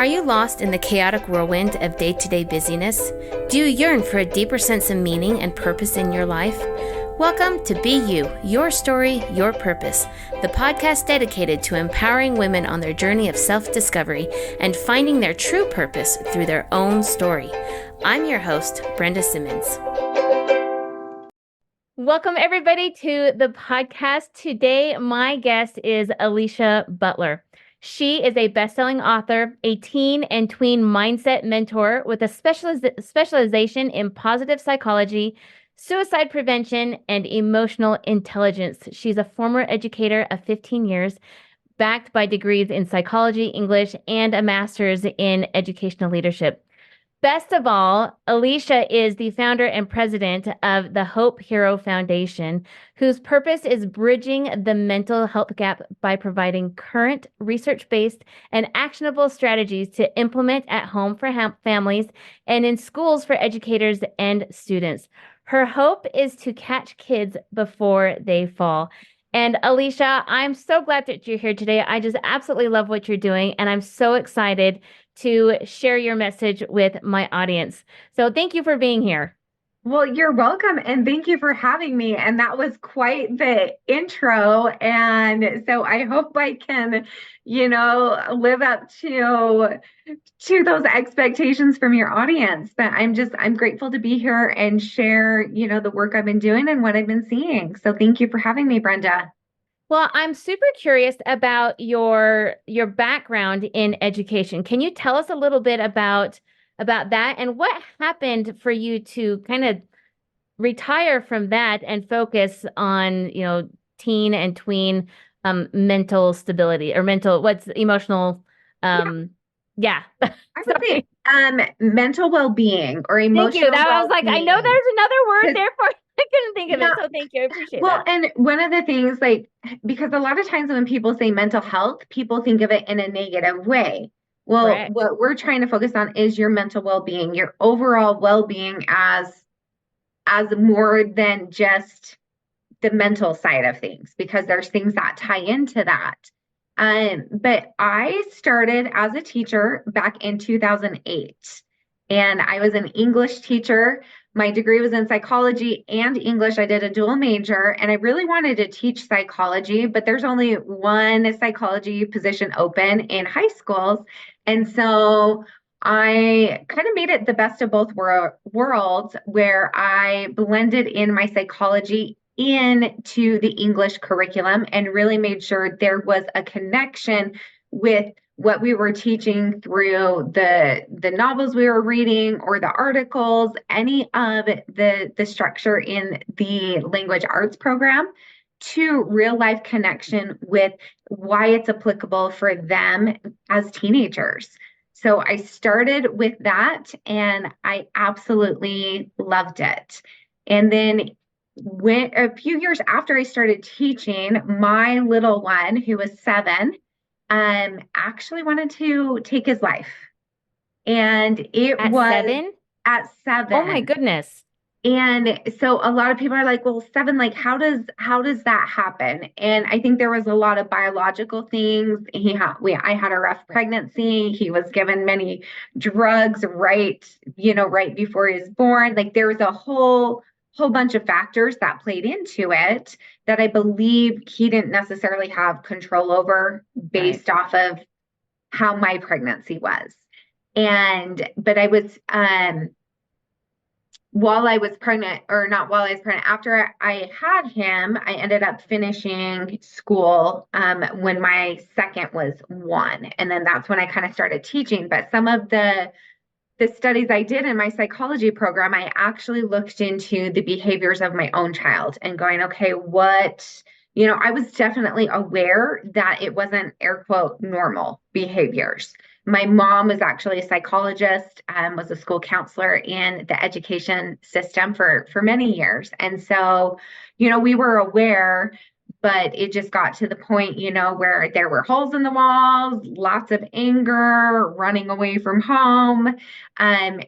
Are you lost in the chaotic whirlwind of day-to-day busyness? Do you yearn for a deeper sense of meaning and purpose in your life? Welcome to Be You, Your Story, Your Purpose, the podcast dedicated to empowering women on their journey of self-discovery and finding their true purpose through their own story. I'm your host, Brenda Simmons. Welcome, everybody, to the podcast. Today, my guest is Elysia Butler. She is a best-selling author, a teen and tween mindset mentor with a specialization in positive psychology, suicide prevention, and emotional intelligence. She's a former educator of 15 years, backed by degrees in psychology, English, and a master's in educational leadership. Best of all, Elysia is the founder and president of the Hope Hero Foundation, whose purpose is bridging the mental health gap by providing current research-based and actionable strategies to implement at home for families and in schools for educators and students. Her hope is to catch kids before they fall. And Elysia, I'm so glad that you're here today. I just absolutely love what you're doing, and I'm so excited to share your message with my audience. So thank you for being here. Well, you're welcome, and thank you for having me. And that was quite the intro. And so I hope I can, live up to those expectations from your audience. But I'm grateful to be here and share, the work I've been doing and what I've been seeing. So thank you for having me, Brenda. Well, I'm super curious about your background in education. Can you tell us a little bit about that and what happened for you to kind of retire from that and focus on, teen and tween mental stability or what's emotional yeah. I would say mental well-being or emotional Thank you. That I was like, I know there's another word there for I couldn't think of it. So thank you. I appreciate that. And one of the things, because a lot of times when people say mental health, people think of it in a negative way. Well, correct. What we're trying to focus on is your mental well-being, your overall well-being as more than just the mental side of things, because there's things that tie into that. But I started as a teacher back in 2008, and I was an English teacher. My degree was in psychology and English. I did a dual major, and I really wanted to teach psychology, but there's only one psychology position open in high schools. And so I kind of made it the best of both worlds, where I blended in my psychology into the English curriculum and really made sure there was a connection with what we were teaching through the novels we were reading or the articles, any of the structure in the language arts program, to real life connection with why it's applicable for them as teenagers. So I started with that, and I absolutely loved it. And then when a few years after I started teaching, my little one, who was 7, actually wanted to take his life. And it was 7? At 7. Oh my goodness. And so a lot of people are like, well, 7, like, how does that happen? And I think there was a lot of biological things. I had a rough pregnancy. He was given many drugs right before he was born. Like, there was a whole bunch of factors that played into it that I believe he didn't necessarily have control over based off of how my pregnancy was. But I was, after I had him, I ended up finishing school when my second was 1. And then that's when I kind of started teaching. But some of the studies I did in my psychology program, I actually looked into the behaviors of my own child and going, okay, I was definitely aware that it wasn't air quote normal behaviors. My mom was actually a psychologist, was a school counselor in the education system for many years. And so, we were aware, but it just got to the point, where there were holes in the walls, lots of anger, running away from home. And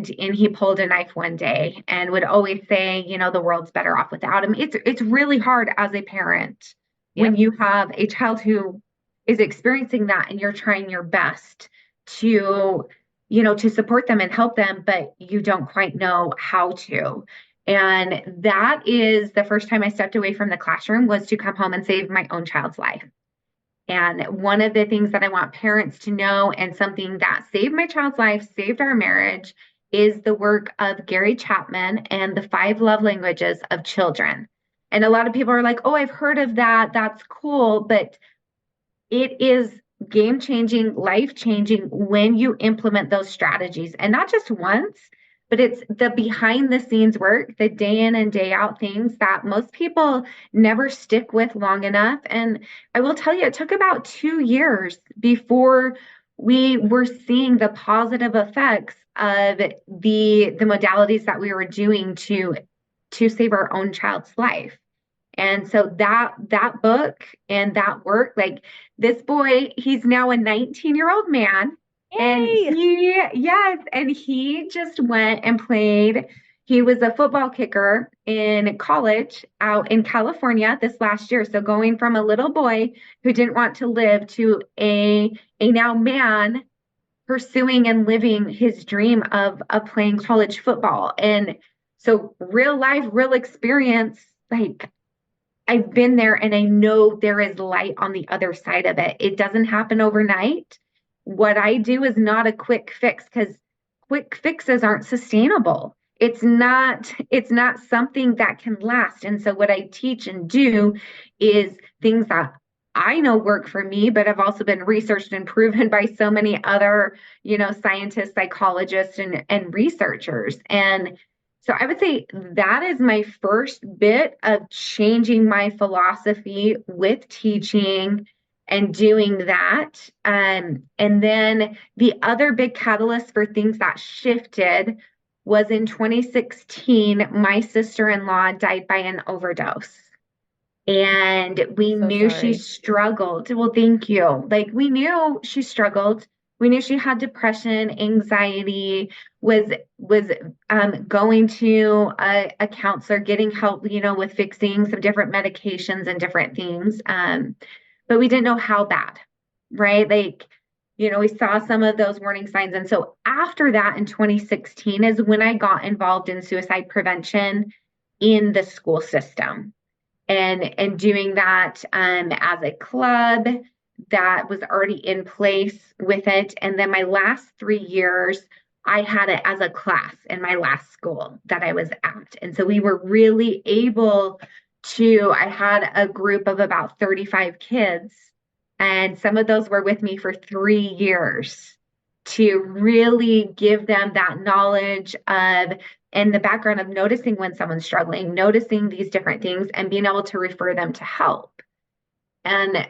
he pulled a knife one day and would always say, the world's better off without him. It's really hard as a parent when you have a child who is experiencing that and you're trying your best to, to support them and help them, but you don't quite know how to. And that is the first time I stepped away from the classroom was to come home and save my own child's life. And one of the things that I want parents to know, and something that saved my child's life, saved our marriage, is the work of Gary Chapman and the five love languages of children. And a lot of people are like, oh, I've heard of that. That's cool. But it is game changing, life changing when you implement those strategies. And not just once, but it's the behind the scenes work, the day in and day out things that most people never stick with long enough. And I will tell you, it took about 2 years before we were seeing the positive effects of the modalities that we were doing to save our own child's life. And so that book and that work, like this boy, he's now a 19-year-old man. And Yay! yes, and he just went and played. He was a football kicker in college out in California this last year. So going from a little boy who didn't want to live to a now man pursuing and living his dream of playing college football. And so real life, real experience, like I've been there and I know there is light on the other side of it. It doesn't happen overnight. What I do is not a quick fix because quick fixes aren't sustainable. It's not something that can last. And so what I teach and do is things that I know work for me, but have also been researched and proven by so many other, scientists, psychologists, and researchers. And so I would say that is my first bit of changing my philosophy with teaching and doing that. And then the other big catalyst for things that shifted was in 2016, my sister-in-law died by an overdose. And we So knew she sorry. struggled. Well, thank you. Like we knew she struggled. We knew she had depression, anxiety, was going to a counselor, getting help, with fixing some different medications and different things. But we didn't know how bad, right? Like, we saw some of those warning signs. And so after that in 2016 is when I got involved in suicide prevention in the school system and doing that as a club that was already in place with it. And then my last 3 years, I had it as a class in my last school that I was at. And so we were really able to, I had a group of about 35 kids, and some of those were with me for 3 years to really give them that knowledge of and the background of noticing when someone's struggling, noticing these different things, and being able to refer them to help. And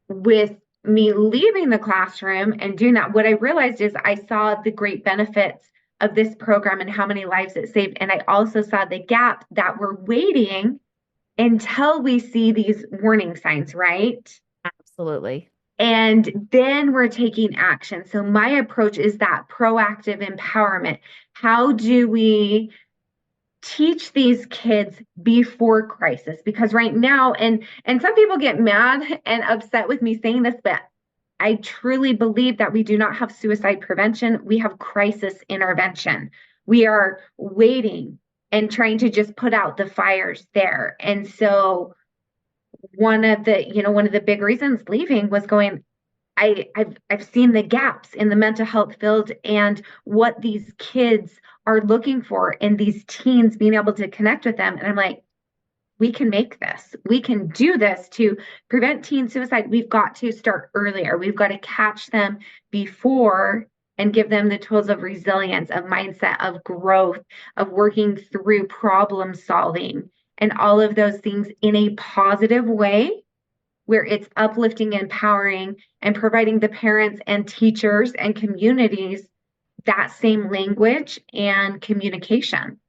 with me leaving the classroom and doing that, what I realized is I saw the great benefits of this program and how many lives it saved. And I also saw the gap that we're waiting until we see these warning signs, right? Absolutely. And then we're taking action. So my approach is that proactive empowerment. How do we teach these kids before crisis? Because right now, and some people get mad and upset with me saying this, but I truly believe that we do not have suicide prevention. We have crisis intervention. We are waiting and trying to just put out the fires there. And so one of the big reasons leaving was going, I've seen the gaps in the mental health field and what these kids are looking for in these teens being able to connect with them. And I'm like, we can make this. We can do this to prevent teen suicide. We've got to start earlier. We've got to catch them before and give them the tools of resilience, of mindset, of growth, of working through problem solving, and all of those things in a positive way where it's uplifting, empowering, and providing the parents and teachers and communities that same language and communication.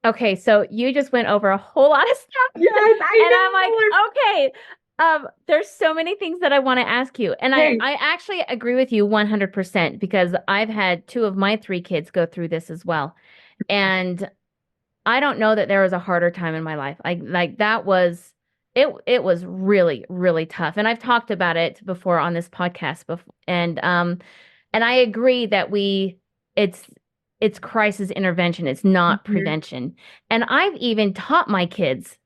Okay, so you just went over a whole lot of stuff. Yes, And I'm like, I know. okay, there's so many things that I want to ask you. And I, Okay. I actually agree with you 100% because I've had two of my three kids go through this as well. And I don't know that there was a harder time in my life. Like that was it was really, really tough. And I've talked about it before on this podcast before. And I agree that it's it's crisis intervention. It's not Mhm. prevention. And I've even taught my kids,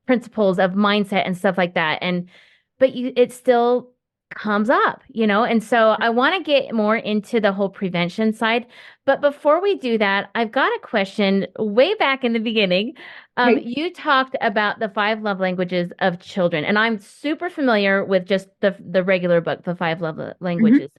principles of mindset and stuff like that. But it still comes up, And so I want to get more into the whole prevention side. But before we do that, I've got a question way back in the beginning. Okay. You talked about the five love languages of children, and I'm super familiar with just the regular book, The Five Love Mhm. Languages.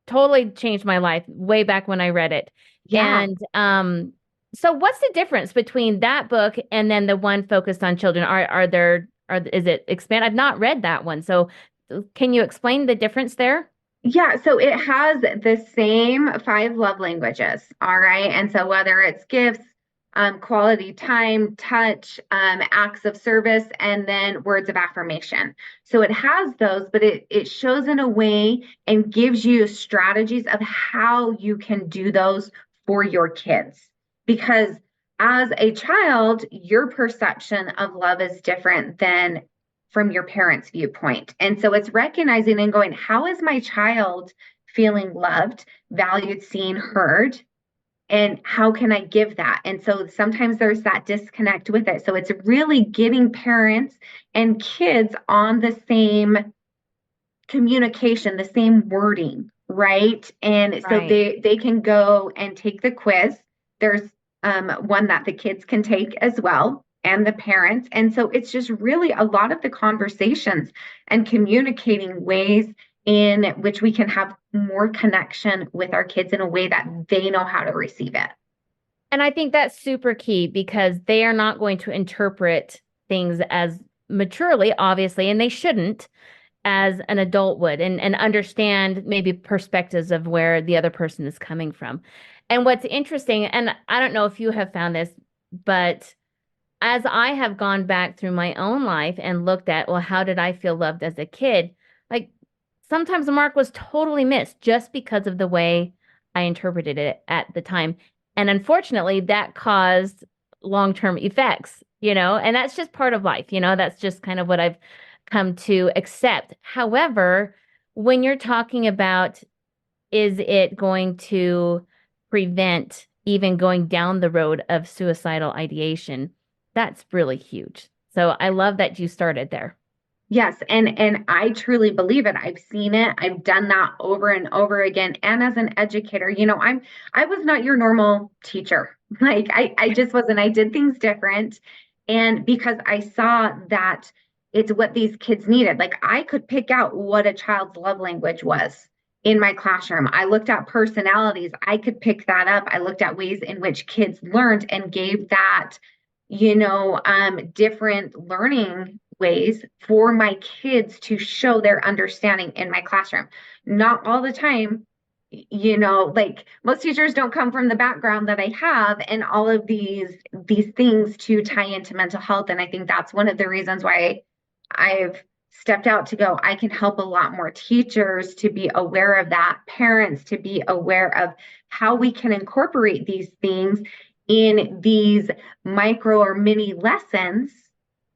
Totally changed my life way back when I read it. Yeah. And so what's the difference between that book and then the one focused on children? Is it expand? I've not read that one. So can you explain the difference there? Yeah, so it has the same five love languages, all right? And so whether it's gifts, quality time, touch, acts of service, and then words of affirmation. So it has those, but it shows in a way and gives you strategies of how you can do those for your kids. Because as a child, your perception of love is different than from your parents' viewpoint. And so it's recognizing and going, how is my child feeling loved, valued, seen, heard? And how can I give that? And so sometimes there's that disconnect with it. So it's really getting parents and kids on the same communication, the same wording, right? And so Right. they can go and take the quiz. There's one that the kids can take as well, and the parents. And so it's just really a lot of the conversations and communicating ways in which we can have more connection with our kids in a way that they know how to receive it. And I think that's super key because they are not going to interpret things as maturely, obviously, and they shouldn't as an adult would and understand maybe perspectives of where the other person is coming from. And what's interesting, and I don't know if you have found this, but as I have gone back through my own life and looked at, well, how did I feel loved as a kid? Like sometimes the mark was totally missed just because of the way I interpreted it at the time. And unfortunately, that caused long-term effects, and that's just part of life, that's just kind of what I've come to accept. However, when you're talking about is it going to prevent even going down the road of suicidal ideation? That's really huge. So I love that you started there. Yes, and I truly believe it. I've seen it. I've done that over and over again. And as an educator, I was not your normal teacher. Like I just wasn't. I did things different. And because I saw that it's what these kids needed. Like I could pick out what a child's love language was in my classroom. I looked at personalities. I could pick that up. I looked at ways in which kids learned and gave that different learning ways for my kids to show their understanding in my classroom. Not all the time, like most teachers don't come from the background that I have and all of these things to tie into mental health. And I think that's one of the reasons why I've stepped out to go, I can help a lot more teachers to be aware of that, parents to be aware of how we can incorporate these things in these micro or mini lessons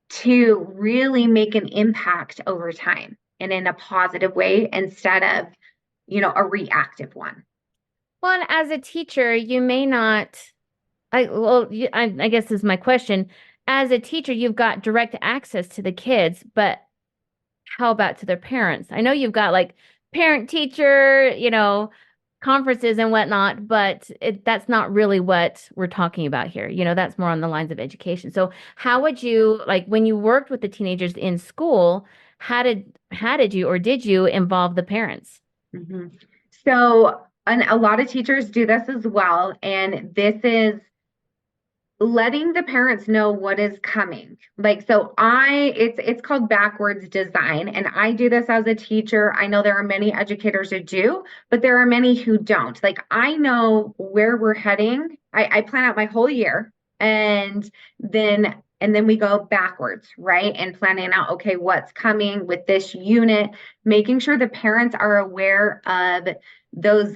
to really make an impact over time and in a positive way instead of, a reactive one. Well, and as a teacher, you may not, I guess this is my question. As a teacher, you've got direct access to the kids, but how about to their parents? I know you've got like parent teacher, conferences and whatnot, but that's not really what we're talking about here. That's more on the lines of education. So how would you like when you worked with the teenagers in school, how did you or did you involve the parents? Mm-hmm. So, and a lot of teachers do this as well. And this is letting the parents know what is coming. Like, so it's called backwards design. And I do this as a teacher. I know there are many educators who do, but there are many who don't. Like, I know where we're heading. I plan out my whole year. And then and then we go backwards, right? And planning out, okay, what's coming with this unit, making sure the parents are aware of those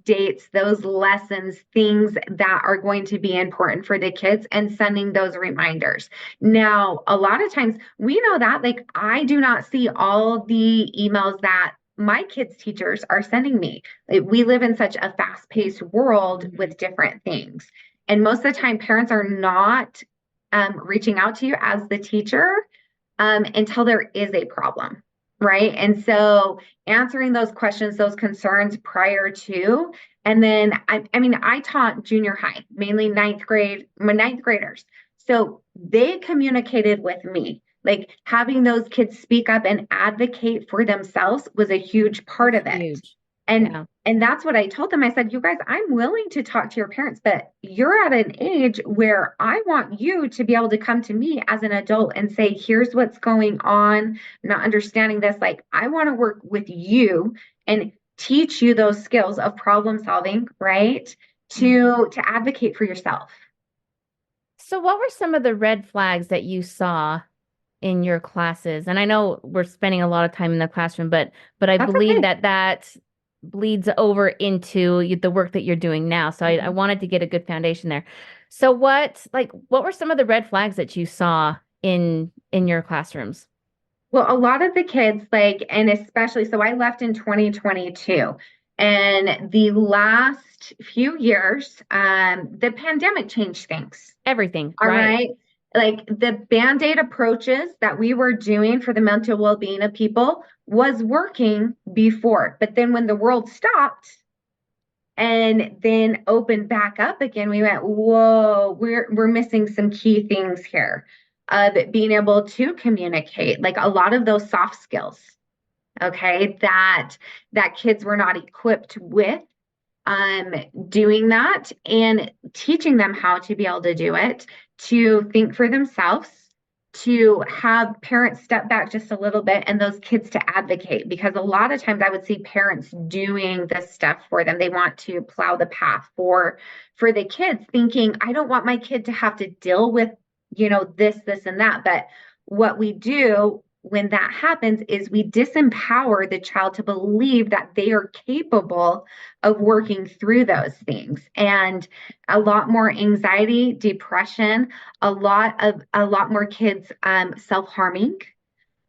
dates, those lessons, things that are going to be important for the kids and sending those reminders. Now, a lot of times we know that like I do not see all the emails that my kids' teachers are sending me. Like, we live in such a fast-paced world with different things. And most of the time, parents are not reaching out to you as the teacher until there is a problem, right? And so answering those questions, those concerns prior to, and then I mean, I taught junior high, mainly ninth grade, my ninth graders. So they communicated with me. Like having those kids speak up and advocate for themselves was a huge part That's of it. huge. And Yeah. and that's what I told them. I said, you guys, I'm willing to talk to your parents, but you're at an age where I want you to be able to come to me as an adult and say, here's what's going on. I'm not understanding this. Like, I want to work with you and teach you those skills of problem solving, right? To advocate for yourself. So what were some of the red flags that you saw in your classes? And I know we're spending a lot of time in the classroom, but I That's believe okay. that that bleeds over into the work that you're doing now. So I Mhm. wanted to get a good foundation there. So what were some of the red flags that you saw in your classrooms? Well, a lot of the kids, like, and especially, so I left in 2022, and the last few years, the pandemic changed things. Everything, All right? right. Like the band-aid approaches that we were doing for the mental well-being of people was working before. But then when the world stopped and then opened back up again, we went, whoa, we're missing some key things here of being able to communicate, like a lot of those soft skills, okay, that kids were not equipped with um, doing that and teaching them how to be able to do it, to think for themselves, to have parents step back just a little bit and those kids to advocate. Because a lot of times I would see parents doing this stuff for them. They want to plow the path for the kids, thinking, I don't want my kid to have to deal with, this, and that. But what we do when that happens is we disempower the child to believe that they are capable of working through those things, and a lot more anxiety, depression, a lot more kids self-harming.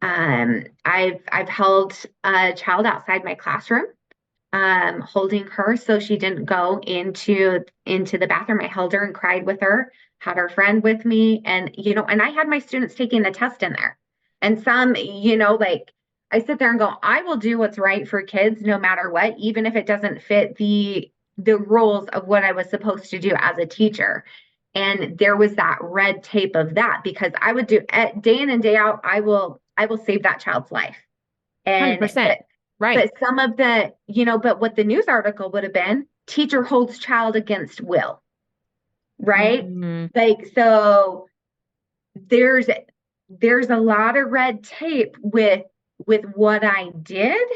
I've held a child outside my classroom, holding her so she didn't go into the bathroom. I held her and cried with her, had her friend with me, and and I had my students taking the test in there. And some, like I sit there and go, I will do what's right for kids no matter what, even if it doesn't fit the rules of what I was supposed to do as a teacher. And there was that red tape of that because I would do day in and day out, I will save that child's life. And 100%. Right. but some of but what the news article would have been, teacher holds child against will, right? Mhm. Like, so there's there's a lot of red tape with what I did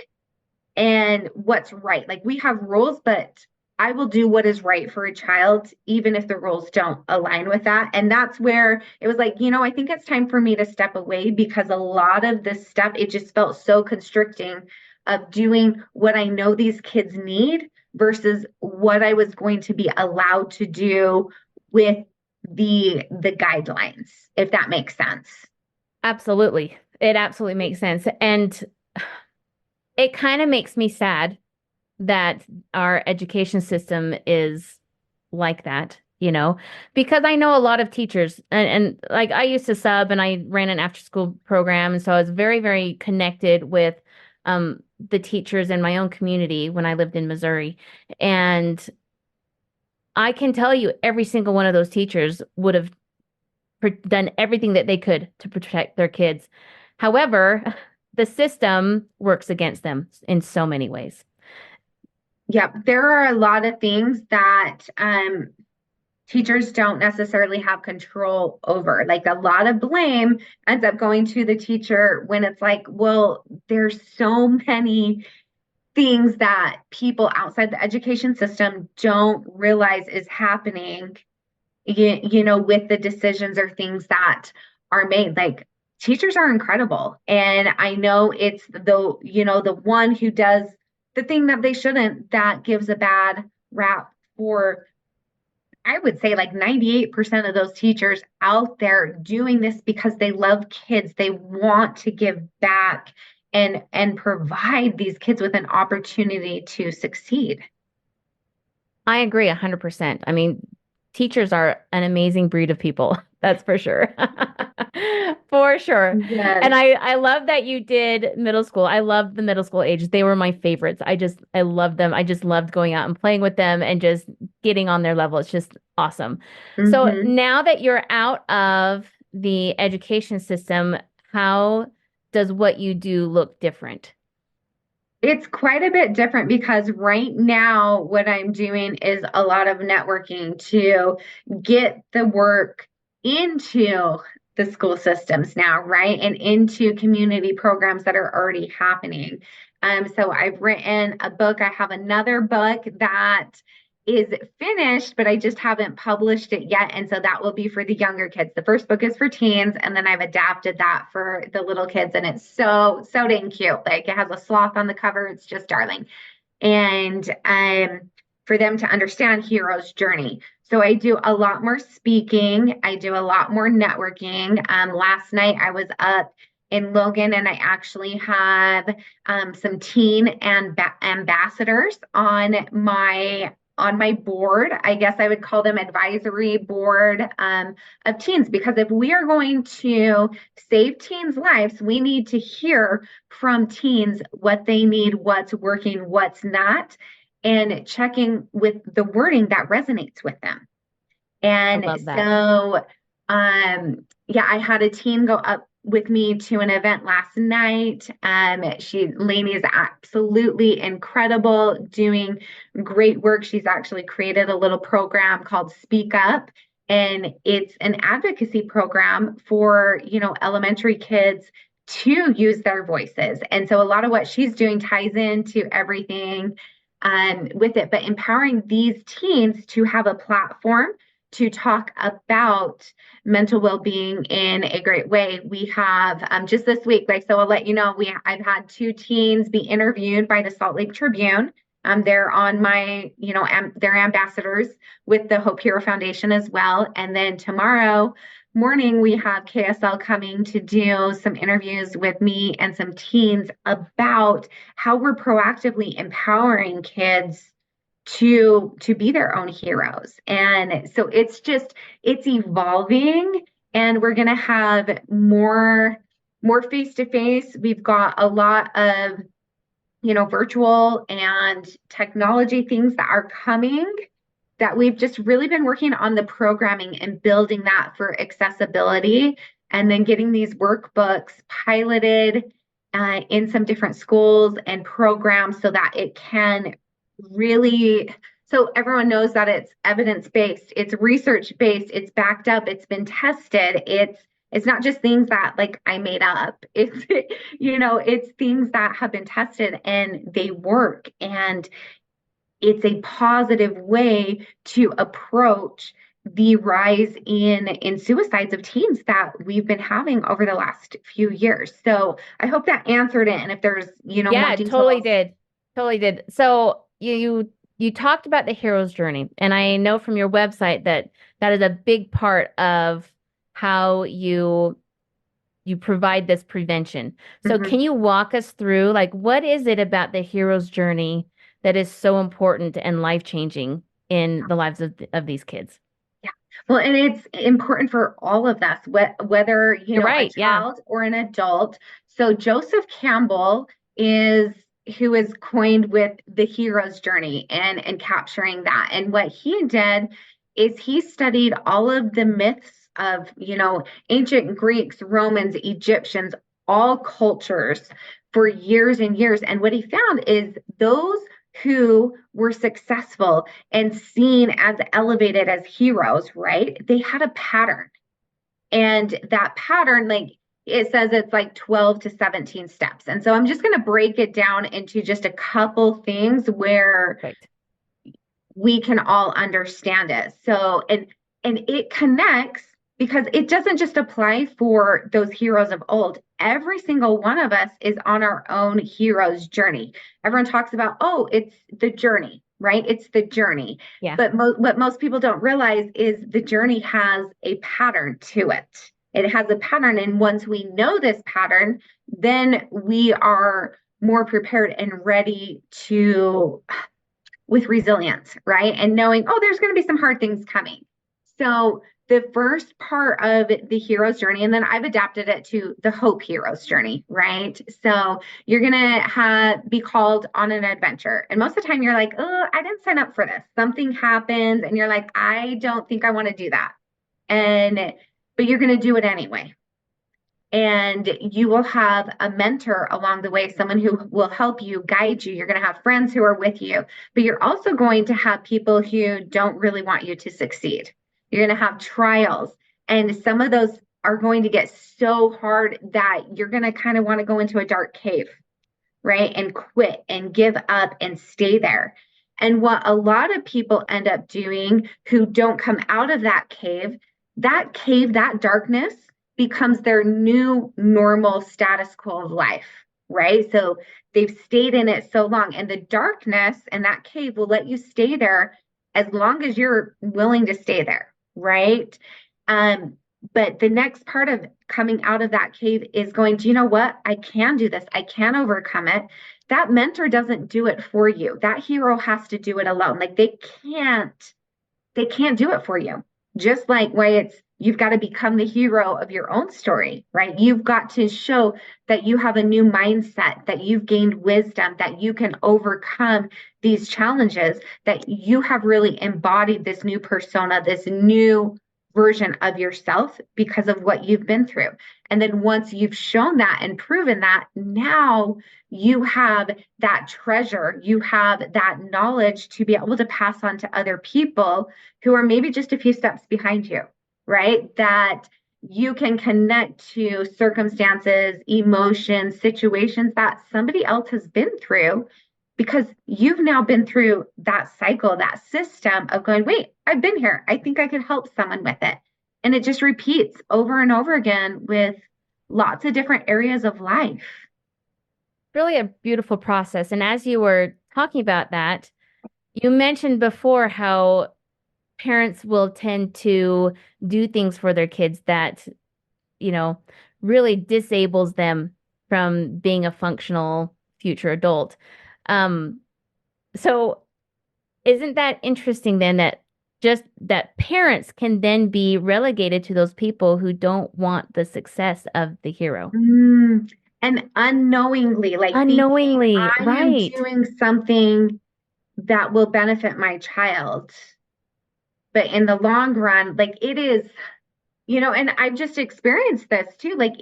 and what's right. Like we have rules, but I will do what is right for a child, even if the rules don't align with that. And that's where it was like, I think it's time for me to step away because a lot of this stuff, it just felt so constricting of doing what I know these kids need versus what I was going to be allowed to do with the guidelines, if that makes sense. Absolutely. It absolutely makes sense. And it kind of makes me sad that our education system is like that, because I know a lot of teachers and like I used to sub and I ran an after school program. And so I was very, very connected with the teachers in my own community when I lived in Missouri. And I can tell you every single one of those teachers would have done everything that they could to protect their kids. However, the system works against them in so many ways. Yep, there are a lot of things that teachers don't necessarily have control over. Like a lot of blame ends up going to the teacher when it's like, well, there's so many things that people outside the education system don't realize is happening with the decisions or things that are made. Like teachers are incredible. And I know it's the one who does the thing that they shouldn't, that gives a bad rap for, I would say, like 98% of those teachers out there doing this because they love kids. They want to give back and provide these kids with an opportunity to succeed. I agree 100%. I mean, teachers are an amazing breed of people. That's for sure. For sure. And Yes. I love that you did middle school. I love the middle school ages. They were my favorites. I loved them. I just loved going out and playing with them and just getting on their level. It's just awesome. So Hmm. now that you're out of the education system, how does what you do look different? It's quite a bit different because right now, what I'm doing is a lot of networking to get the work into the school systems now, right? And into community programs that are already happening. So I've written a book. I have another book that is finished, but I just haven't published it yet. And so that will be for the younger kids. The first book is for teens, and then I've adapted that for the little kids. And it's so, so dang cute. Like it has a sloth on the cover. It's just darling. And for them to understand hero's journey. So I do a lot more speaking. I do a lot more networking. Last night I was up in Logan, and I actually have some teen and ambassadors on my board. I guess I would call them advisory board of teens, because if we are going to save teens' lives, we need to hear from teens what they need, what's working, what's not, and checking with the wording that resonates with them. I And love that. so, yeah, I had a teen go up with me to an event last night. Lainey is absolutely incredible, doing great work. She's actually created a little program called Speak Up, and it's an advocacy program for, elementary kids to use their voices. And so a lot of what she's doing ties into everything with it, but empowering these teens to have a platform to talk about mental well-being in a great way. We have just this week, like, so I'll let you know, I've had two teens be interviewed by the Salt Lake Tribune. They're on my, they're ambassadors with the Hope Hero Foundation as well. And then tomorrow morning, we have KSL coming to do some interviews with me and some teens about how we're proactively empowering kids to be their own heroes. And so it's evolving, and we're going to have more face to face. We've got a lot of virtual and technology things that are coming, that we've just really been working on the programming and building that for accessibility, and then getting these workbooks piloted in some different schools and programs so that it can really, so everyone knows that it's evidence-based, it's research-based, it's backed up, it's been tested, it's not just things that like I made up. It's it's things that have been tested and they work, and it's a positive way to approach the rise in suicides of teens that we've been having over the last few years. So I hope that answered it. And if there's, more Yeah, it totally details. did. Totally did. So you talked about the hero's journey, and I know from your website that that is a big part of how you provide this prevention. So Mhm. can you walk us through like what is it about the hero's journey that is so important and life-changing in the lives of these kids? Yeah. Well, and it's important for all of us, whether, You're a right. Yeah. child or an adult. So Joseph Campbell is who is coined with the hero's journey and capturing that. And what he did is he studied all of the myths of, ancient Greeks, Romans, Egyptians, all cultures for years and years. And what he found is those who were successful and seen as elevated as heroes, right? They had a pattern. And that pattern, like it says, it's like 12 to 17 steps. And so I'm just going to break it down into just a couple things where Perfect. we can all understand it. So, and and it connects because it doesn't just apply for those heroes of old. Every single one of us is on our own hero's journey. Everyone talks about, oh, it's the journey, right? It's the journey. Yeah. But what most people don't realize is the journey has a pattern to it. It has a pattern. And once we know this pattern, then we are more prepared and ready to, with resilience, right? And knowing, oh, there's going to be some hard things coming. So the first part of the hero's journey, and then I've adapted it to the hope hero's journey, right? So you're gonna be called on an adventure, and most of the time you're like, oh, I didn't sign up for this. Something happens, and you're like, I don't think I want to do that, and but you're gonna do it anyway. And you will have a mentor along the way, someone who will help you, guide you. You're going to have friends who are with you, but you're also going to have people who don't really want you to succeed. You're going to have trials, and some of those are going to get so hard that you're going to kind of want to go into a dark cave, right? And quit and give up and stay there. And what a lot of people end up doing who don't come out of that cave, that darkness becomes their new normal status quo of life, right? So they've stayed in it so long, and the darkness and that cave will let you stay there as long as you're willing to stay there, right? But the next part of coming out of that cave is going, do you know what? I can do this. I can overcome it. That mentor doesn't do it for you. That hero has to do it alone. Like they can't do it for you. Just like why you've got to become the hero of your own story, right? You've got to show that you have a new mindset, that you've gained wisdom, that you can overcome these challenges, that you have really embodied this new persona, this new version of yourself because of what you've been through. And then once you've shown that and proven that, now you have that treasure, you have that knowledge to be able to pass on to other people who are maybe just a few steps behind you, right? That you can connect to circumstances, emotions, situations that somebody else has been through because you've now been through that cycle, that system of going, wait, I've been here. I think I could help someone with it. And it just repeats over and over again with lots of different areas of life. Really a beautiful process. And as you were talking about that, you mentioned before how parents will tend to do things for their kids that, you know, really disables them from being a functional future adult. Um, so isn't that interesting then that just that parents can then be relegated to those people who don't want the success of the hero? And unknowingly, like thinking, Unknowingly, I am right. doing something that will benefit my child. But in the long run, like it is, and I've just experienced this too. Like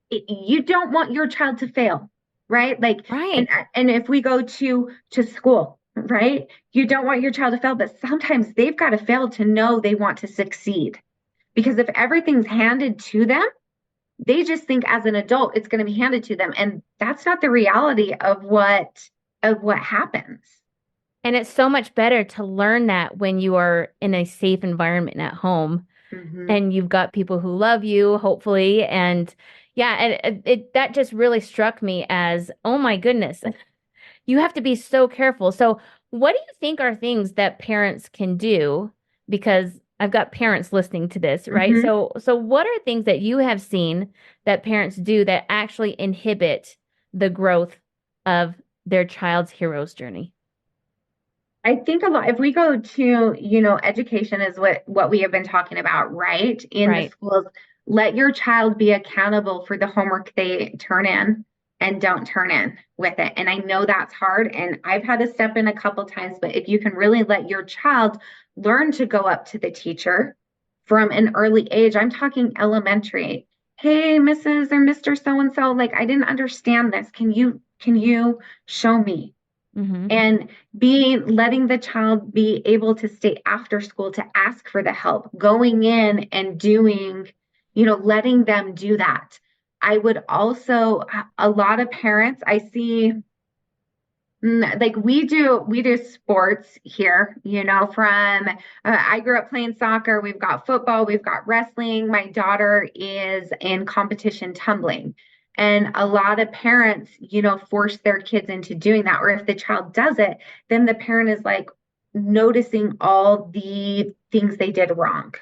you don't want your child to fail, right? Like, and Right. and if we go to school, right? You don't want your child to fail, but sometimes they've got to fail to know they want to succeed. Because if everything's handed to them, they just think as an adult it's going to be handed to them, and that's not the reality of what happens. And it's so much better to learn that when you are in a safe environment at home Mm-hmm. and you've got people who love you, hopefully. And yeah, and that just really struck me as, oh my goodness, you have to be so careful. So, what do you think are things that parents can do? Because I've got parents listening to this, right? Mm-hmm. So what are things that you have seen that parents do that actually inhibit the growth of their child's hero's journey? I think a lot, if we go to, education is what we have been talking about, right? In the Right. schools, let your child be accountable for the homework they turn in and don't turn in with it. And I know that's hard, and I've had to step in a couple times, but if you can really let your child learn to go up to the teacher from an early age, I'm talking elementary. Hey, Mrs. or Mr. So and so, like I didn't understand this. Can you show me? Mm-hmm. And letting the child be able to stay after school to ask for the help, going in and doing, letting them do that. I would also, a lot of parents I see Like we do sports here, from I grew up playing soccer, we've got football, we've got wrestling. My daughter is in competition tumbling. And a lot of parents, force their kids into doing that. Or if the child does it, then the parent is like noticing all the things they did wrong.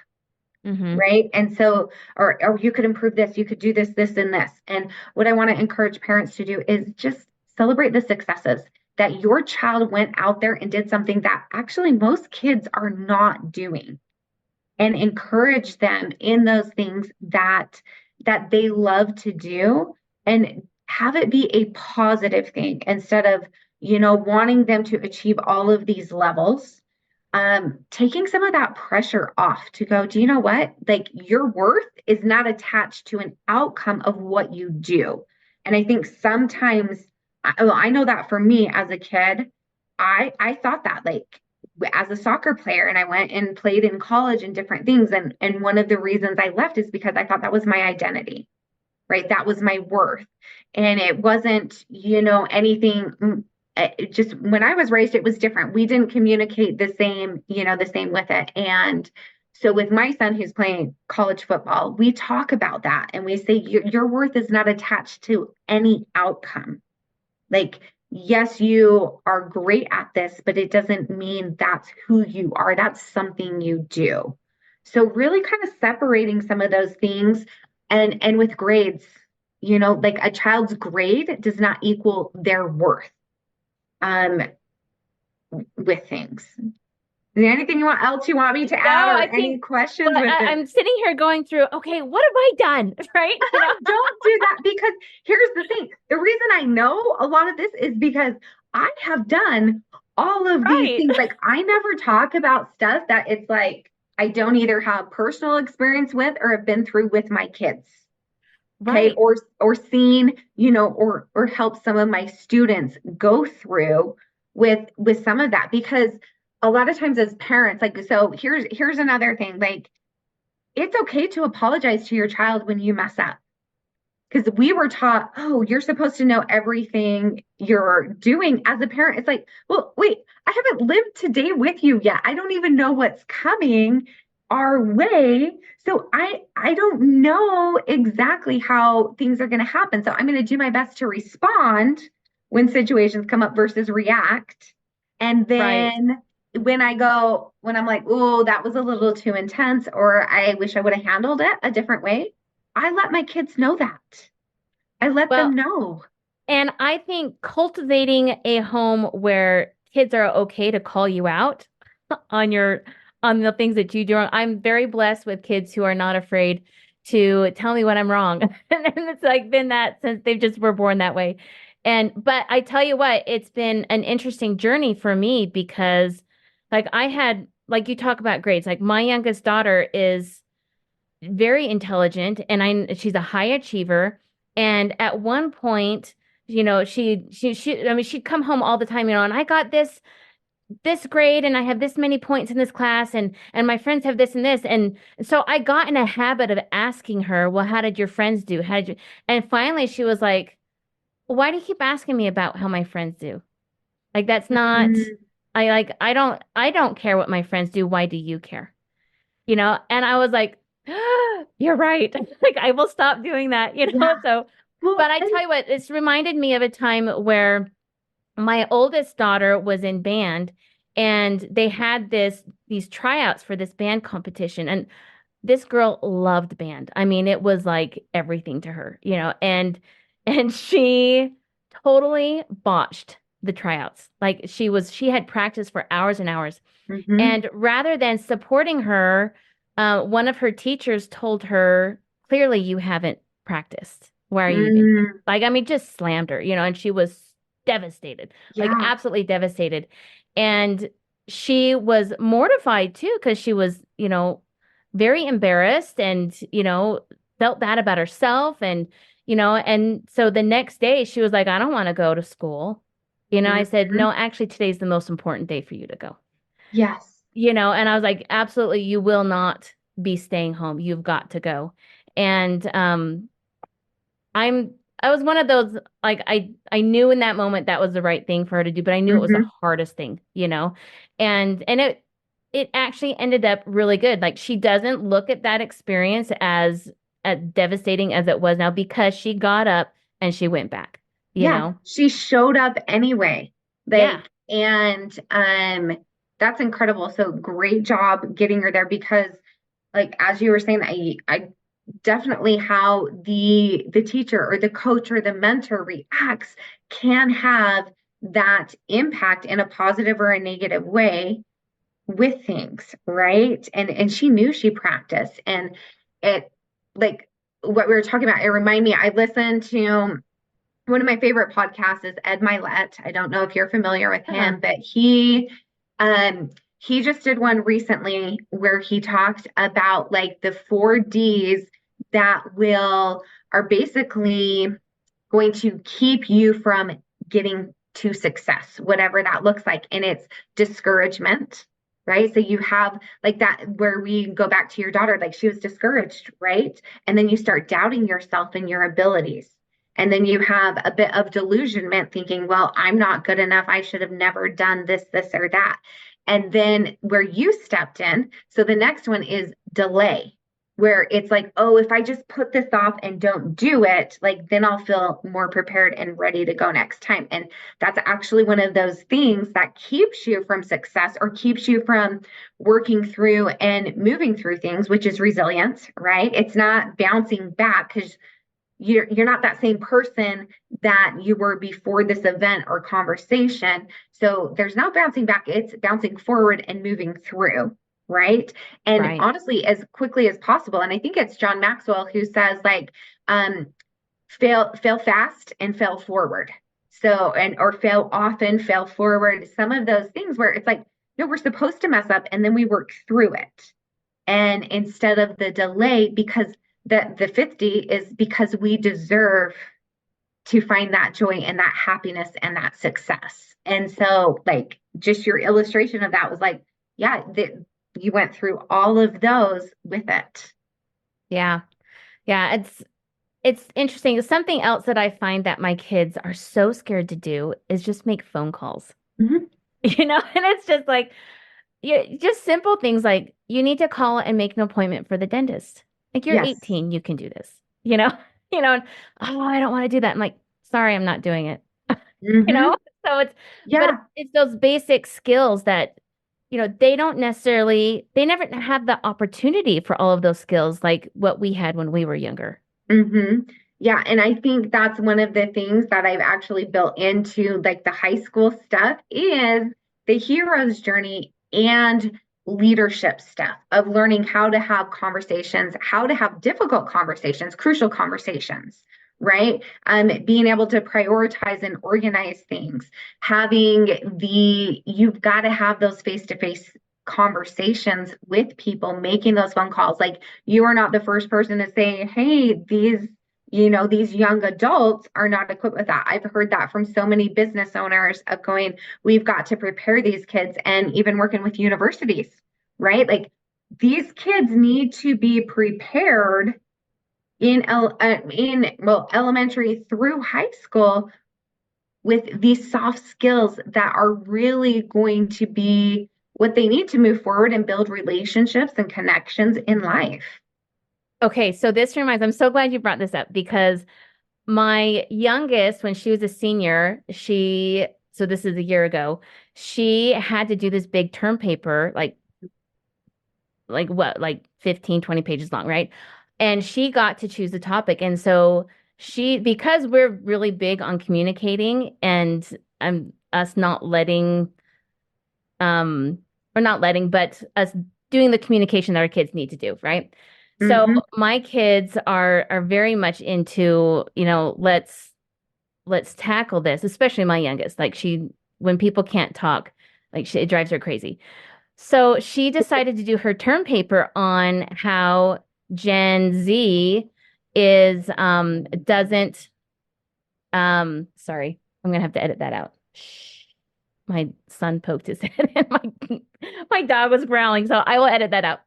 Mm-hmm. Right. And so, or you could improve this, you could do this, this, and this. And what I want to encourage parents to do is just celebrate the successes that your child went out there and did something that actually most kids are not doing, and encourage them in those things that they love to do, and have it be a positive thing instead of, wanting them to achieve all of these levels. Taking some of that pressure off to go, do you know what? Like, your worth is not attached to an outcome of what you do. And I think sometimes, well, I know that for me as a kid, I thought that, like, as a soccer player, and I went and played in college and different things, and one of the reasons I left is because I thought that was my identity, right? That was my worth. And it wasn't, anything. Just when I was raised, it was different. We didn't communicate the same with it. And so with my son who's playing college football, we talk about that and we say your worth is not attached to any outcome. Like, yes, you are great at this, but it doesn't mean that's who you are. That's something you do. So really kind of separating some of those things, and with grades, like a child's grade does not equal their worth um with things. Is there anything else you want me to No, add, or I any think, questions but with it? I'm sitting here going through, okay, what have I done? Right? Don't do that, because here's the thing. The reason I know a lot of this is because I have done all of these Right. things. Like, I never talk about stuff that it's like I don't either have personal experience with or have been through with my kids. Okay. Right. Or seen, or help some of my students go through with some of that. Because a lot of times as parents, like, so here's another thing. Like, it's okay to apologize to your child when you mess up, because we were taught, oh, you're supposed to know everything you're doing as a parent. It's like, well, wait, I haven't lived today with you yet. I don't even know what's coming our way. So I don't know exactly how things are going to happen. So I'm going to do my best to respond when situations come up versus react. And Right. then when I'm like, oh, that was a little too intense, or I wish I would have handled it a different way, I let my kids know that. I let them Well, know. and I think cultivating a home where kids are okay to call you out on your on the things that you do wrong. I'm very blessed with kids who are not afraid to tell me when I'm wrong. And it's like been that since they just were born that way. And but I tell you what, it's been an interesting journey for me because like I had like you talk about grades, like my youngest daughter is very intelligent and she's a high achiever. And at one point, I mean, she'd come home all the time, and I got this grade and I have this many points in this class and my friends have this and this. And so I got in a habit of asking her, well, how did your friends do? How did you? And finally she was like, why do you keep asking me about how my friends do? Like that's not Mm, I don't care what my friends do. Why do you care? And I was like, you're right. Like I will stop doing that, yeah. So, but Well, I and tell you what, it's reminded me of a time where my oldest daughter was in band and they had these tryouts for this band competition and this girl loved band. I mean, it was like everything to her, and she totally botched the tryouts. Like she had practiced for hours and hours. mhm, And rather than supporting her, one of her teachers told her, clearly you haven't practiced. Why are you even here? mm, Like, I mean, just slammed her, and she was devastated, like yeah. absolutely devastated. And she was mortified too, because she was, very embarrassed and, felt bad about herself. And so the next day she was like, I don't want to go to school. I said, Mhm, no, actually, today's the most important day for you to go. yes. And I was like, absolutely, you will not be staying home. You've got to go. And I'm I was one of those, like, I knew in that moment that was the right thing for her to do, but I knew it was the Hmm. hardest thing, you know? And it actually ended up really good. Like, she doesn't look at that experience as devastating as it was now because she got up and she went back, you Yeah, know? she showed up anyway. Yeah. And that's incredible. So great job getting her there because like as you were saying, I definitely how the teacher or the coach or the mentor reacts can have that impact in a positive or a negative way with things, right? And she knew she practiced and it like what we were talking about, it reminded me, I listened to one of my favorite podcasts is Ed Milet. I don't know if you're familiar with Uh-huh. him, but he just did one recently where he talked about like the 4 Ds that will are basically going to keep you from getting to success, whatever that looks like. And it's discouragement, right? So you have like that where we go back to your daughter, like she was discouraged, right? And then you start doubting yourself and your abilities. And then you have a bit of delusionment thinking, well, I'm not good enough. I should have never done this, or that. And then where you stepped in. So the next one is delay, where it's like, oh, if I just put this off and don't do it, like then I'll feel more prepared and ready to go next time. And that's actually one of those things that keeps you from success or keeps you from working through and moving through things, which is resilience, right? It's not bouncing back because you're not that same person that you were before this event or conversation. So there's no bouncing back, it's bouncing forward and moving through, right? And Right. honestly, as quickly as possible. And I think it's John Maxwell who says like um fail fast and fail forward. So and or fail often, fail forward, some of those things where it's like, no, we're supposed to mess up and then we work through it. And instead of the delay, because the 50 is because we deserve to find that joy and that happiness and that success. And so, like, just your illustration of that was like, yeah, you went through all of those with it. Yeah. Yeah. It's interesting. Something else that I find that my kids are so scared to do is just make phone calls. Mm-hmm. And it's just like, yeah, just simple things like you need to call and make an appointment for the dentist. Like you're Yes. 18, you can do this. You know, and, oh, I don't want to do that. I'm like, sorry, I'm not doing it. You Mm-hmm. know, so but Yeah. it's those basic skills that, they don't necessarily, they never have the opportunity for all of those skills like what we had when we were younger. Hmm. Yeah, and I think that's one of the things that I've actually built into like the high school stuff is the hero's journey and leadership stuff of learning how to have conversations, how to have difficult conversations, crucial conversations, right? Being able to prioritize and organize things, having you've got to have those face-to-face conversations with people, making those phone calls. Like you are not the first person to say, hey, these young adults are not equipped with that. I've heard that from so many business owners of going, we've got to prepare these kids, and even working with universities, right? Like these kids need to be prepared in well elementary through high school with these soft skills that are really going to be what they need to move forward and build relationships and connections in life. Okay, so this reminds, I'm so glad you brought this up because my youngest, when she was a senior, so this is a year ago, she had to do this big term paper, like what, like 15, 20 pages long, right? And she got to choose the topic. And so because we're really big on communicating and us not letting, um, or not letting, but us doing the communication that our kids need to do, right? So Mm-hmm. my kids are very much into, let's tackle this, especially my youngest. Like when people can't talk, it drives her crazy. So she decided to do her term paper on how Gen Z is doesn't sorry, I'm gonna have to edit that out. Shh. My son poked his head and my dog was growling, so I will edit that out.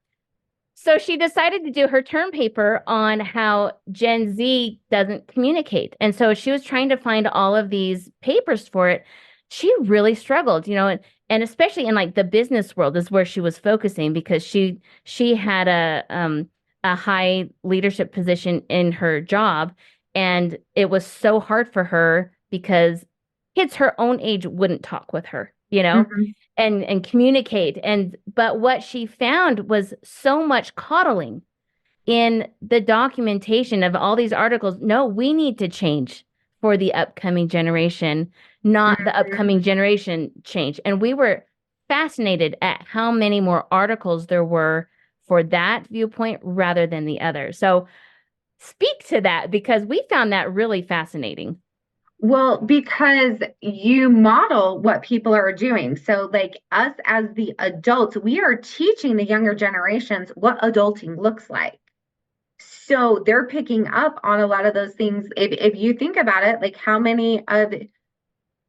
So she decided to do her term paper on how Gen Z doesn't communicate. And so she was trying to find all of these papers for it. She really struggled, and especially in like the business world is where she was focusing because she had a high leadership position in her job, and it was so hard for her because kids her own age wouldn't talk with her, Mhm. and communicate. And but what she found was so much coddling in the documentation of all these articles. No, we need to change for the upcoming generation, not the upcoming Mhm. generation change. And we were fascinated at how many more articles there were for that viewpoint rather than the other. So speak to that because we found that really fascinating. Well, because you model what people are doing. So, like us as the adults, we are teaching the younger generations what adulting looks like. So they're picking up on a lot of those things. If you think about it, like how many of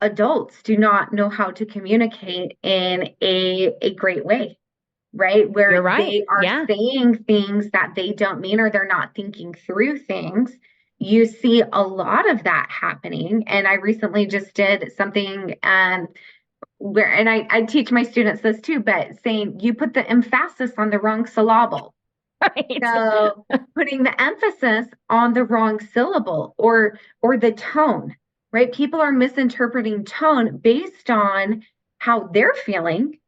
adults do not know how to communicate in a great way, right? You're Where right. they are Yeah. saying things that they don't mean or they're not thinking through things. You see a lot of that happening. And I recently just did something where, and I teach my students this too, but saying you put the emphasis on the wrong syllable. Right. So putting the emphasis on the wrong syllable or the tone, right? People are misinterpreting tone based on how they're feeling,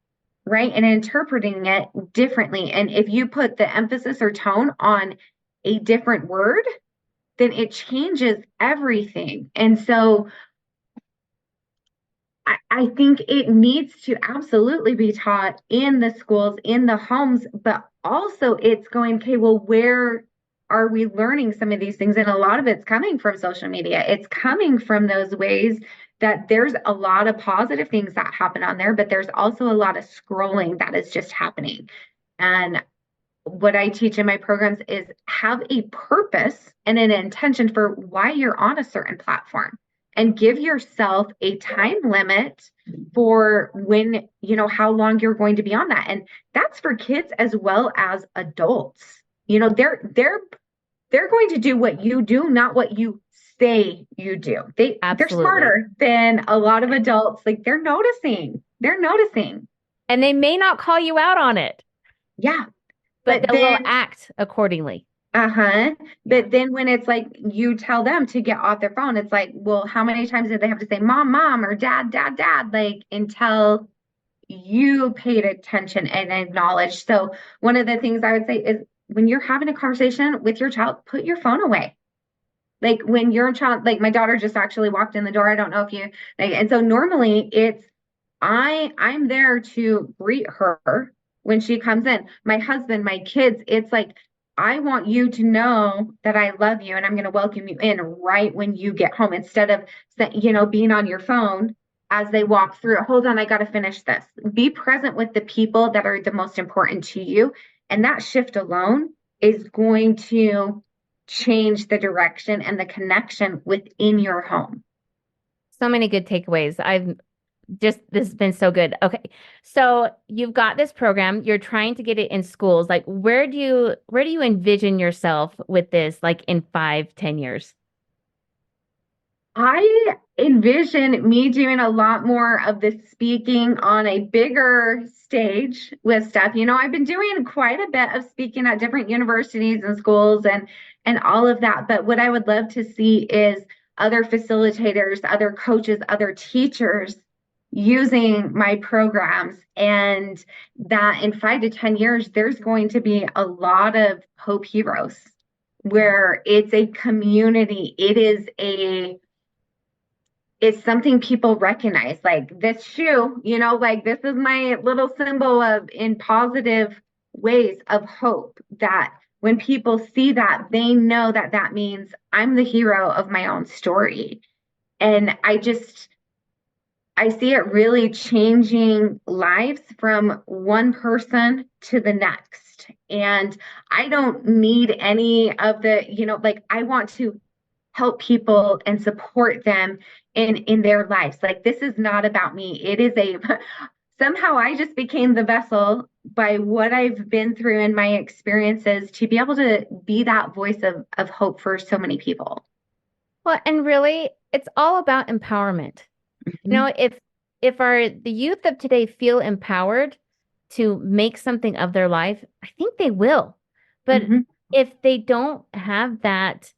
right? And interpreting it differently. And if you put the emphasis or tone on a different word, then it changes everything. And so I think it needs to absolutely be taught in the schools, in the homes, but also it's going, okay, well, where are we learning some of these things? And a lot of it's coming from social media. It's coming from those ways that there's a lot of positive things that happen on there, but there's also a lot of scrolling that is just happening. And what I teach in my programs is have a purpose and an intention for why you're on a certain platform and give yourself a time limit for when, how long you're going to be on that. And that's for kids as well as adults. They're going to do what you do, not what you say you do. They're Absolutely. smarter than a lot of adults. Like they're noticing. They're noticing. And they may not call you out on it, Yeah. but But they will then act accordingly. Uh-huh. Yeah. But then when it's like you tell them to get off their phone, it's like, well, how many times did they have to say mom, mom, or dad, dad, dad, like until you paid attention and acknowledged. So one of the things I would say is when you're having a conversation with your child, put your phone away. Like when your child, like my daughter just actually walked in the door. I don't know if you like, and so normally it's I'm there to greet her when she comes in. My husband, my kids, it's like I want you to know that I love you and I'm going to welcome you in right when you get home instead of being on your phone as they walk through. Hold on, I got to finish this. Be present with the people that are the most important to you, and that shift alone is going to change the direction and the connection within your home. So many good takeaways. This has been so good. Okay. So you've got this program, you're trying to get it in schools. Like where do you envision yourself with this like in 5, 10 years? I envision me doing a lot more of the speaking on a bigger stage with stuff. I've been doing quite a bit of speaking at different universities and schools and all of that. But what I would love to see is other facilitators, other coaches, other teachers using my programs and that in 5 to 10 years, there's going to be a lot of hope heroes where it's a community. It's something people recognize, like this shoe, like this is my little symbol of in positive ways of hope that when people see that, they know that that means I'm the hero of my own story. And I see it really changing lives from one person to the next. And I don't need any of like I want to help people and support them in their lives. Like this is not about me. It is a somehow I just became the vessel by what I've been through and my experiences to be able to be that voice of hope for so many people. Well, and really, it's all about empowerment. You Mhm. know, if our the youth of today feel empowered to make something of their life, I think they will. But Mhm. if they don't have that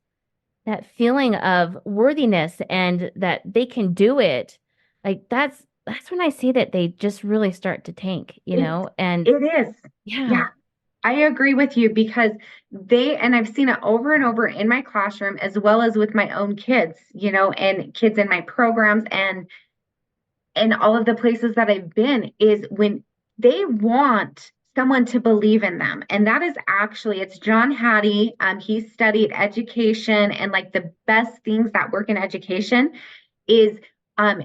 feeling of worthiness and that they can do it, like that's when I see that they just really start to tank, you It know? And it is. yeah, Yeah, I agree with you because and I've seen it over and over in my classroom as well as with my own kids, and kids in my programs and all of the places that I've been is when they want someone to believe in them. And that is actually, it's John Hattie. He studied education and like the best things that work in education is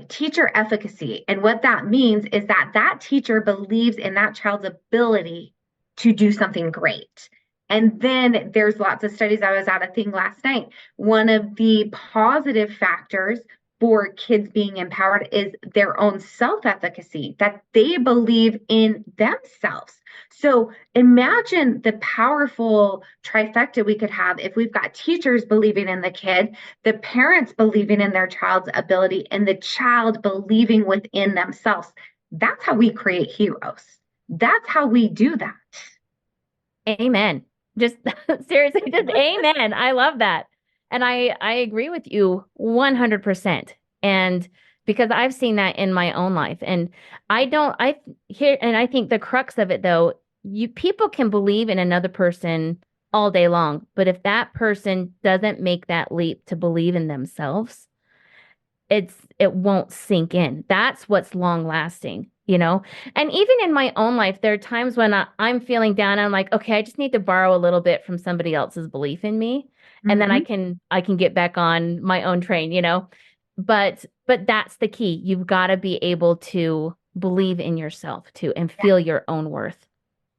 teacher efficacy. And what that means is that that teacher believes in that child's ability to do something great. And then there's lots of studies. I was at a thing last night. One of the positive factors for kids being empowered is their own self efficacy, that they believe in themselves. So imagine the powerful trifecta we could have if we've got teachers believing in the kid, the parents believing in their child's ability, and the child believing within themselves. That's how we create heroes. That's how we do that. amen. Just seriously, just amen. I love that. And I agree with you 100%. And because I've seen that in my own life. And I hear, and I think the crux of it though, you people can believe in another person all day long, but if that person doesn't make that leap to believe in themselves, it won't sink in. That's what's long lasting, you know? And even in my own life, there are times when I'm feeling down and I'm like, okay, I just need to borrow a little bit from somebody else's belief in me. And then Mm-hmm. I can get back on my own train, you know? But that's the key. You've got to be able to believe in yourself too and feel your own worth.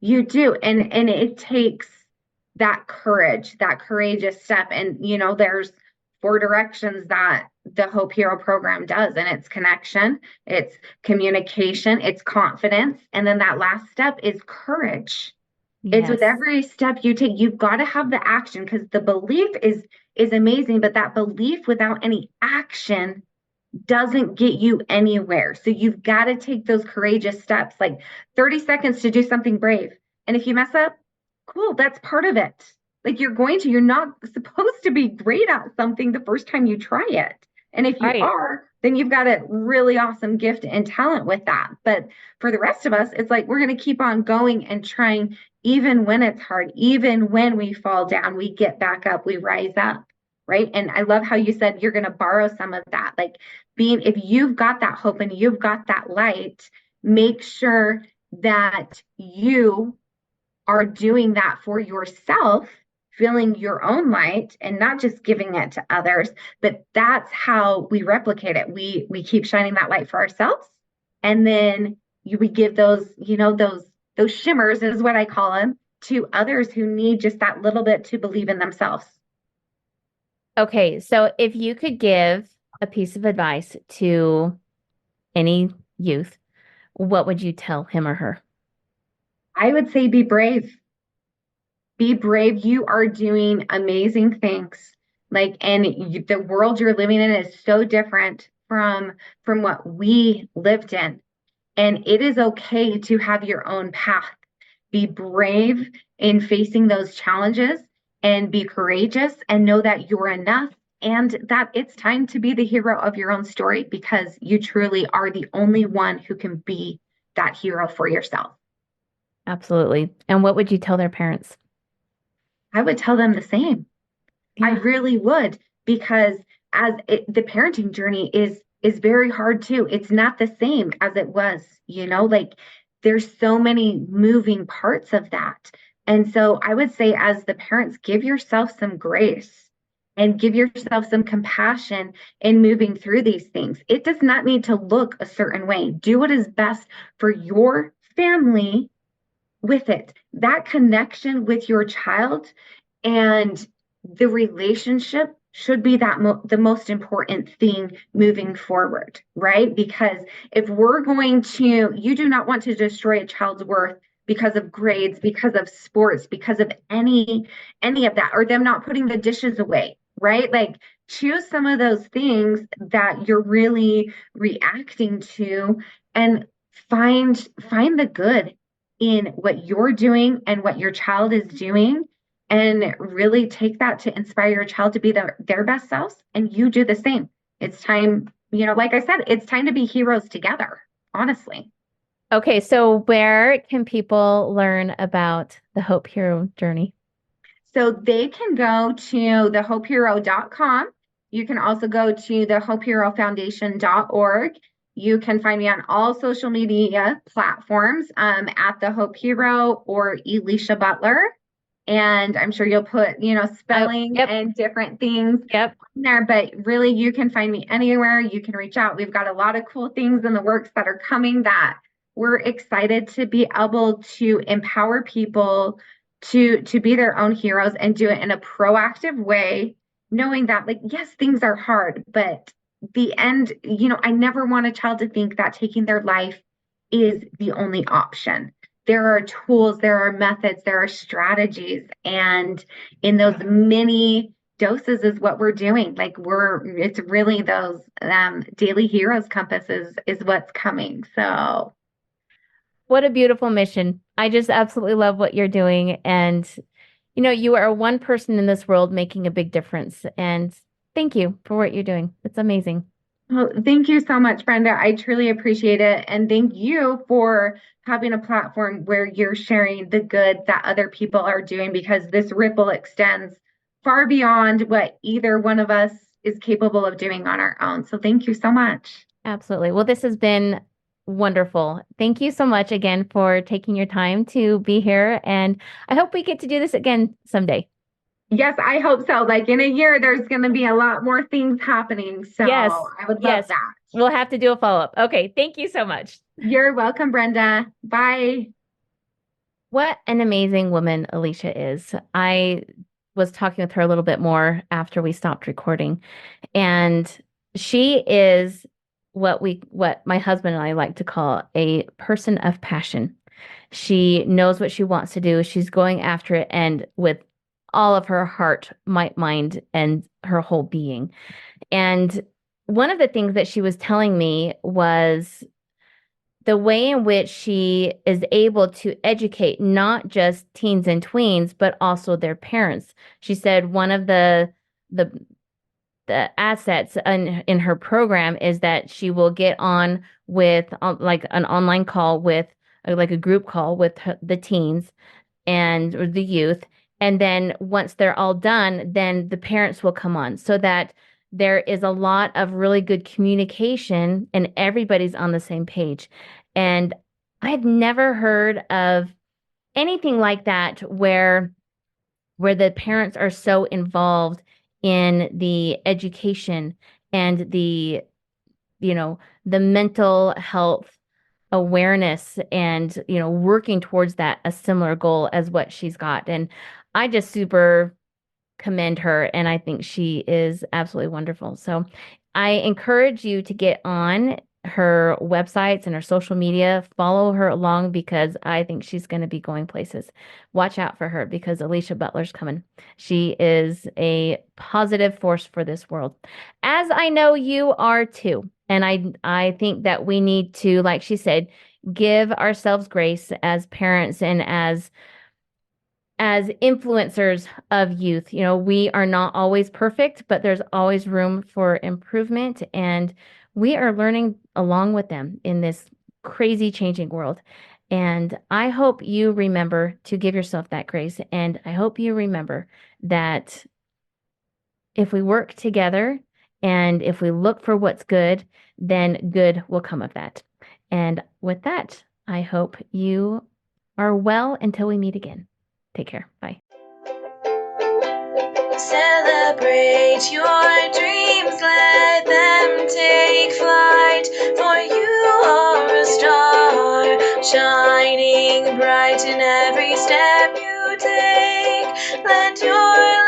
You do. And it takes that courage, that courageous step. And there's four directions that the Hope Hero program does, and it's connection, it's communication, it's confidence, and then that last step is courage. It's with Yes. every step you take, you've got to have the action because the belief is amazing, but that belief without any action doesn't get you anywhere. So you've got to take those courageous steps, like 30 seconds to do something brave. And if you mess up, cool, that's part of it. Like you're not supposed to be great at something the first time you try it. And if you Right. are, then you've got a really awesome gift and talent with that. But for the rest of us, it's like we're going to keep on going and trying, even when it's hard, even when we fall down, we get back up, we rise up. Right. And I love how you said you're going to borrow some of that. Like if you've got that hope and you've got that light, make sure that you are doing that for yourself, feeling your own light and not just giving it to others, but that's how we replicate it. We keep shining that light for ourselves, and then we give those shimmers is what I call them to others who need just that little bit to believe in themselves. Okay, so if you could give a piece of advice to any youth, what would you tell him or her? I would say be brave. Be brave. You are doing amazing things. The world you're living in is so different from what we lived in. And it is okay to have your own path. Be brave in facing those challenges and be courageous and know that you're enough and that it's time to be the hero of your own story because you truly are the only one who can be that hero for yourself. Absolutely. And what would you tell their parents? I would tell them the same. I Yeah. really would because the parenting journey is very hard too. It's not the same as it was, like there's so many moving parts of that. And so I would say as the parents, give yourself some grace and give yourself some compassion in moving through these things. It does not need to look a certain way. Do what is best for your family with it. That connection with your child and the relationship should be the most important thing moving forward, right? Because if we're going to, you do not want to destroy a child's worth because of grades, because of sports, because of any of that, or them not putting the dishes away, right? Like choose some of those things that you're really reacting to and find the good in what you're doing and what your child is doing, and really take that to inspire your child to be their best selves, and you do the same. It's time, like I said, it's time to be heroes together, honestly. Okay, so where can people learn about the Hope Hero journey? So they can go to thehopehero.com. You can also go to thehopeherofoundation.org. You can find me on all social media platforms at the Hope Hero or Elysia Butler. And I'm sure you'll put, spelling Yep, and different things yep. in there, but really you can find me anywhere. You can reach out. We've got a lot of cool things in the works that are coming that we're excited to be able to empower people to be their own heroes and do it in a proactive way, knowing that, like, yes, things are hard, but the end, I never want a child to think that taking their life is the only option. There are tools, there are methods, there are strategies, and in those many doses is what we're doing. Like it's really those daily heroes compasses is what's coming. So What a beautiful mission. I just absolutely love what you're doing. And, you are one person in this world making a big difference. And thank you for what you're doing. It's amazing. well, thank you so much, Brenda. I truly appreciate it. And thank you for having a platform where you're sharing the good that other people are doing, because this ripple extends far beyond what either one of us is capable of doing on our own. So thank you so much. Absolutely. Well, this has been wonderful. Thank you so much again for taking your time to be here. And I hope we get to do this again someday. Yes, I hope so. Like in a year, there's going to be a lot more things happening. So Yes. I would love Yes. that. We'll have to do a follow-up. Okay. Thank you so much. You're welcome, Brenda. Bye. What an amazing woman Elysia is. I was talking with her a little bit more after we stopped recording, and she is what my husband and I like to call a person of passion. She knows what she wants to do. She's going after it and with all of her heart, might, mind, and her whole being. And one of the things that she was telling me was the way in which she is able to educate not just teens and tweens, but also their parents. She said one of the the assets in her program is that she will get on with like an online call with like a group call with the teens and or the youth. And then once they're all done, then the parents will come on so that there is a lot of really good communication and everybody's on the same page. And I've never heard of anything like that where the parents are so involved in the education and the mental health awareness and working towards that a similar goal as what she's got. And I just super commend her, and I think she is absolutely wonderful. So I encourage you to get on her websites and her social media, follow her along because I think she's going to be going places. Watch out for her because Elysia Butler's coming. She is a positive force for this world, as I know you are too. And I think that we need to, like she said, give ourselves grace as parents and as influencers of youth. We are not always perfect, but there's always room for improvement. And we are learning along with them in this crazy changing world. And I hope you remember to give yourself that grace. And I hope you remember that if we work together and if we look for what's good, then good will come of that. And with that, I hope you are well until we meet again. Take care. Bye. Celebrate your dreams, let them take flight, for you are a star, shining bright in every step you take. Let your